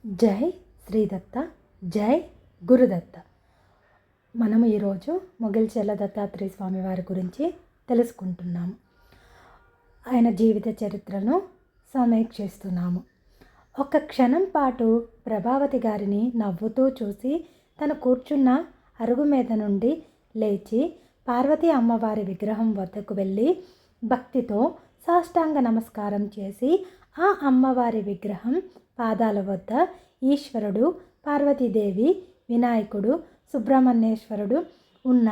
జై శ్రీదత్త, జై గురుదత్త. మనము ఈరోజు మొగిల్చెర్ల దత్తాత్రేయ స్వామి వారి గురించి తెలుసుకుంటున్నాము. ఆయన జీవిత చరిత్రను సమీక్షిస్తున్నాము. ఒక క్షణం పాటు ప్రభావతి గారిని నవ్వుతూ చూసి తను కూర్చున్న అరుగు మీద నుండి లేచి పార్వతీ అమ్మవారి విగ్రహం వద్దకు వెళ్ళి భక్తితో సాష్టాంగ నమస్కారం చేసి ఆ అమ్మవారి విగ్రహం పాదాల వద్ద ఈశ్వరుడు, పార్వతీదేవి, వినాయకుడు, సుబ్రహ్మణ్యేశ్వరుడు ఉన్న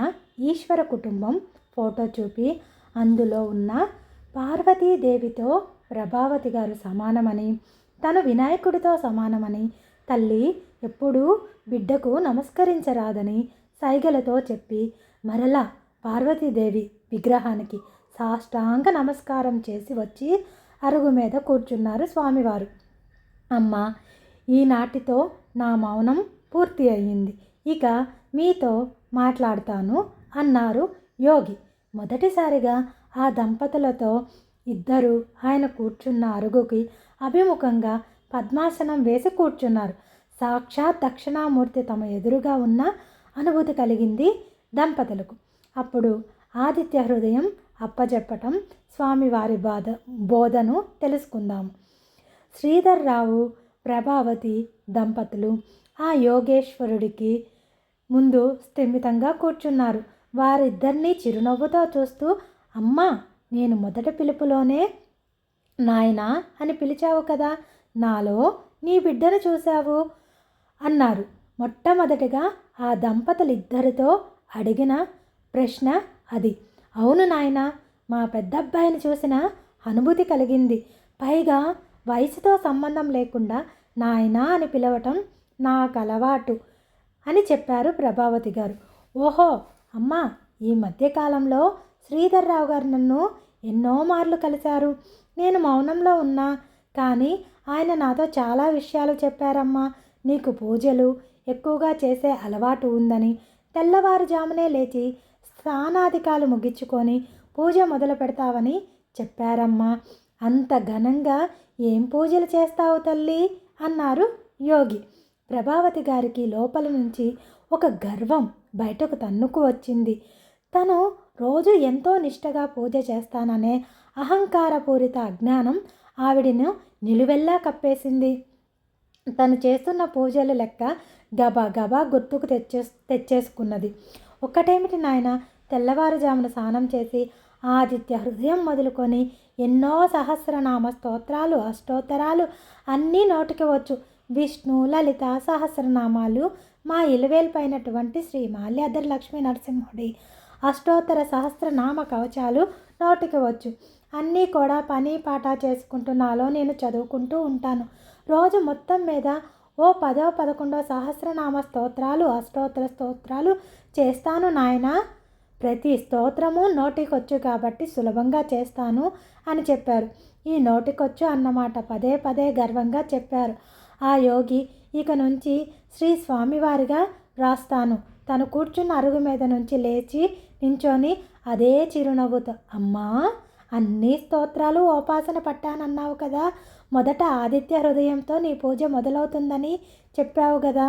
ఈశ్వర కుటుంబం ఫోటో చూపి అందులో ఉన్న పార్వతీదేవితో ప్రభావతి గారు సమానమని, తను వినాయకుడితో సమానమని, తల్లి ఎప్పుడూ బిడ్డకు నమస్కరించరాదని సైగలతో చెప్పి మరలా పార్వతీదేవి విగ్రహానికి సాష్టాంగ నమస్కారం చేసి వచ్చి అరుగు మీద కూర్చున్నారు స్వామివారు. అమ్మ, ఈనాటితో నా మౌనం పూర్తి అయ్యింది, ఇక మీతో మాట్లాడతాను అన్నారు యోగి. మొదటిసారిగా ఆ దంపతులతో ఇద్దరు ఆయన కూర్చున్న అరుగుకి అభిముఖంగా పద్మాసనం వేసి కూర్చున్నారు. సాక్షాత్ దక్షిణామూర్తి తమ ఎదురుగా ఉన్న అనుభూతి కలిగింది దంపతులకు. అప్పుడు ఆదిత్య హృదయం అప్పజెప్పటం, స్వామివారి బోధను తెలుసుకుందాము. శ్రీధర్రావు, ప్రభావతి దంపతులు ఆ యోగేశ్వరుడికి ముందు స్థిమితంగా కూర్చున్నారు. వారిద్దరినీ చిరునవ్వుతో చూస్తూ, అమ్మా, నేను మొదటి పిలుపులోనే నాయనా అని పిలిచావు కదా, నాలో నీ బిడ్డను చూశావు అన్నారు. మొట్టమొదటిగా ఆ దంపతులిద్దరితో అడిగిన ప్రశ్న అది. అవును నాయనా, మా పెద్దబ్బాయిని చూసిన అనుభూతి కలిగింది. పైగా వయసుతో సంబంధం లేకుండా నాయనా అని పిలవటం నాకు అలవాటు అని చెప్పారు ప్రభావతి గారు. ఓహో అమ్మా, ఈ మధ్యకాలంలో శ్రీధర్రావు గారు నన్ను ఎన్నో మార్లు కలిశారు. నేను మౌనంలో ఉన్నా కానీ ఆయన నాతో చాలా విషయాలు చెప్పారమ్మా. నీకు పూజలు ఎక్కువగా చేసే అలవాటు ఉందని, తెల్లవారుజామునే లేచి స్నానాధికాలు ముగించుకొని పూజ మొదలు పెడతావని చెప్పారమ్మా. అంత ఘనంగా ఏం పూజలు చేస్తావు తల్లి అన్నారు యోగి. ప్రభావతి గారికి లోపల నుంచి ఒక గర్వం బయటకు తన్నుకు వచ్చింది. తను రోజు ఎంతో నిష్టగా పూజ చేస్తాననే అహంకారపూరిత అజ్ఞానం ఆవిడను నిలువెల్లా కప్పేసింది. తను చేస్తున్న పూజలు లెక్క గబా గబా గుర్తుకు తెచ్చేసుకున్నది. ఒక్కటేమిటి నాయన, తెల్లవారుజామున స్నానం చేసి ఆదిత్య హృదయం మొదలుకొని ఎన్నో సహస్రనామ స్తోత్రాలు, అష్టోత్తరాలు అన్నీ నోటికి వచ్చు. విష్ణు, లలిత సహస్రనామాలు, మా ఇలవేల్పైనటువంటి శ్రీ మాల్యాద్రి లక్ష్మీ నరసింహుడి అష్టోత్తర సహస్రనామ కవచాలు నోటికి వచ్చు. అన్నీ కూడా పని పాట చేసుకుంటూ నాలో నేను చదువుకుంటూ ఉంటాను. రోజు మొత్తం మీద ఓ 10-11 సహస్రనామ స్తోత్రాలు, అష్టోత్తర స్తోత్రాలు చేస్తాను నాయనా. ప్రతి స్తోత్రము నోటికొచ్చు కాబట్టి సులభంగా చేస్తాను అని చెప్పారు. ఈ నోటికొచ్చు అన్నమాట పదే పదే గర్వంగా చెప్పారు ఆ యోగి. ఇక నుంచి శ్రీ స్వామివారిగా రాస్తాను. తను కూర్చున్న అరుగు మీద నుంచి లేచి నించొని అదే చిరునవ్వుతో, అమ్మా, అన్ని స్తోత్రాలు ఓపాసన పట్టానన్నావు కదా, మొదట ఆదిత్య హృదయంతో నీ పూజ మొదలవుతుందని చెప్పావు కదా,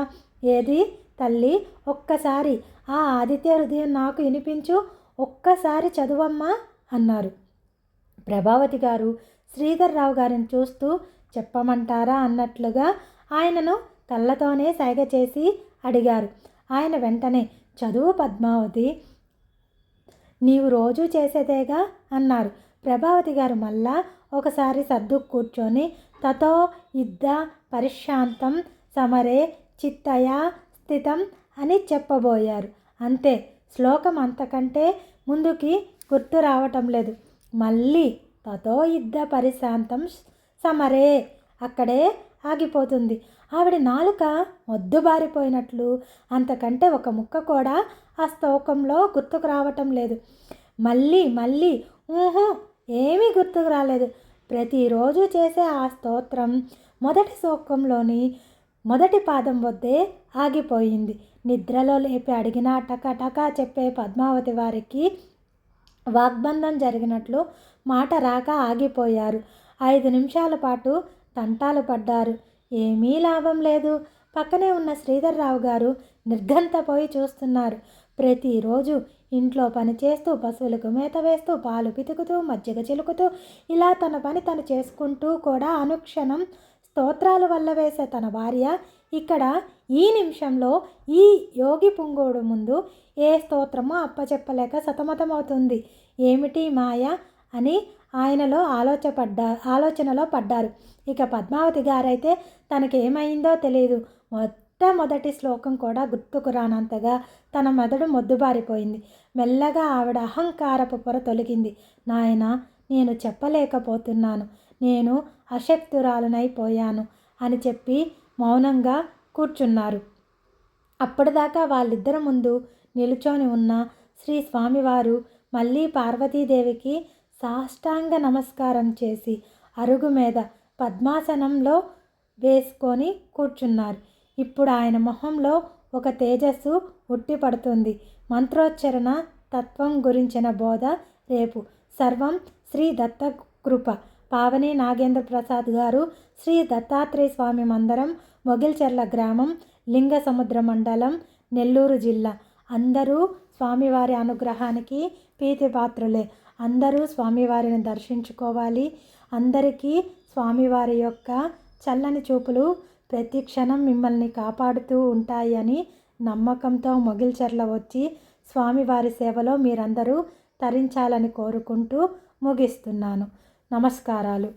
ఏది తల్లి, ఒక్కసారి ఆ ఆదిత్య హృదయం నాకు వినిపించు, ఒక్కసారి చదువమ్మా అన్నారు. ప్రభావతి గారు శ్రీధర్రావు గారిని చూస్తూ చెప్పమంటారా అన్నట్లుగా ఆయనను కళ్ళతోనే సైగ చేసి అడిగారు. ఆయన వెంటనే చదువు పద్మావతి, నీవు రోజూ చేసేదేగా అన్నారు. ప్రభావతి గారు మళ్ళా ఒకసారి సర్దు కూర్చొని తతో యుద్ధ పరిశాంతం సమరే చిత్తయా స్థితం అని చెప్పబోయారు. అంతే, శ్లోకం అంతకంటే ముందుకి గుర్తు రావటం లేదు. మళ్ళీ తతో యుద్ధ పరిశాంతం సమరే అక్కడే ఆగిపోతుంది. ఆవిడ నాలుక మొద్దుబారిపోయినట్లు, అంతకంటే ఒక ముక్క కూడా ఆ శ్లోకంలో గుర్తుకు రావటం లేదు. మళ్ళీ మళ్ళీ ఏమీ గుర్తుకు రాలేదు. ప్రతిరోజు చేసే ఆ స్తోత్రం మొదటి శ్లోకంలోని మొదటి పాదం వద్దే ఆగిపోయింది. నిద్రలో లేపి అడిగినా టకా చెప్పే పద్మావతి వారికి వాగ్బంధం జరిగినట్లు మాట రాక ఆగిపోయారు. 5 నిమిషాల పాటు తంటాలు పడ్డారు. ఏమీ లాభం లేదు. పక్కనే ఉన్న శ్రీధర్రావు గారు నిర్ఘంతపోయి చూస్తున్నారు. ప్రతిరోజు ఇంట్లో పని చేస్తూ, పశువులకు మేత వేస్తూ, పాలు పితుకుతూ, మజ్జిగ చిలుకుతూ, ఇలా తన పని తను చేసుకుంటూ కూడా అనుక్షణం స్తోత్రాలు వల్ల వేసే తన భార్య ఇక్కడ ఈ నిమిషంలో ఈ యోగి పుంగోడు ముందు ఏ స్తోత్రమో అప్పచెప్పలేక సతమతమవుతుంది. ఏమిటి మాయ అని ఆయనలో ఆలోచనలో పడ్డారు. ఇక పద్మావతి గారైతే తనకేమైందో తెలియదు. మొట్టమొదటి శ్లోకం కూడా గుర్తుకు రానంతగా తన మెదడు మొద్దుబారిపోయింది. మెల్లగా ఆవిడ అహంకారపు పొర తొలగింది. నాయన, నేను చెప్పలేకపోతున్నాను, నేను అశక్తురాలనైపోయాను అని చెప్పి మౌనంగా కూర్చున్నారు. అప్పటిదాకా వాళ్ళిద్దరి ముందు నిలుచొని ఉన్న శ్రీ స్వామివారు మళ్ళీ పార్వతీదేవికి సాష్టాంగ నమస్కారం చేసి అరుగు మీద పద్మాసనంలో వేసుకొని కూర్చున్నారు. ఇప్పుడు ఆయన మొహంలో ఒక తేజస్సు ఉట్టిపడుతుంది. మంత్రోచ్చరణ తత్వం గురించిన బోధ రేపు. సర్వం శ్రీ దత్త కృప. పావని నాగేంద్ర ప్రసాద్ గారు, శ్రీ దత్తాత్రేయ స్వామి మందిరం, మొగిల్చెర్ల గ్రామం, లింగసముద్ర మండలం, నెల్లూరు జిల్లా. అందరూ స్వామివారి అనుగ్రహానికి ప్రీతిపాత్రులే. అందరూ స్వామివారిని దర్శించుకోవాలి. అందరికీ స్వామివారి యొక్క చల్లని చూపులు ప్రతి క్షణం మిమ్మల్ని కాపాడుతూ ఉంటాయి అని నమ్మకంతో మొగిల్చెర్ల వచ్చి స్వామివారి సేవలో మీరందరూ తరించాలని కోరుకుంటూ ముగిస్తున్నాను. నమస్కారాలు.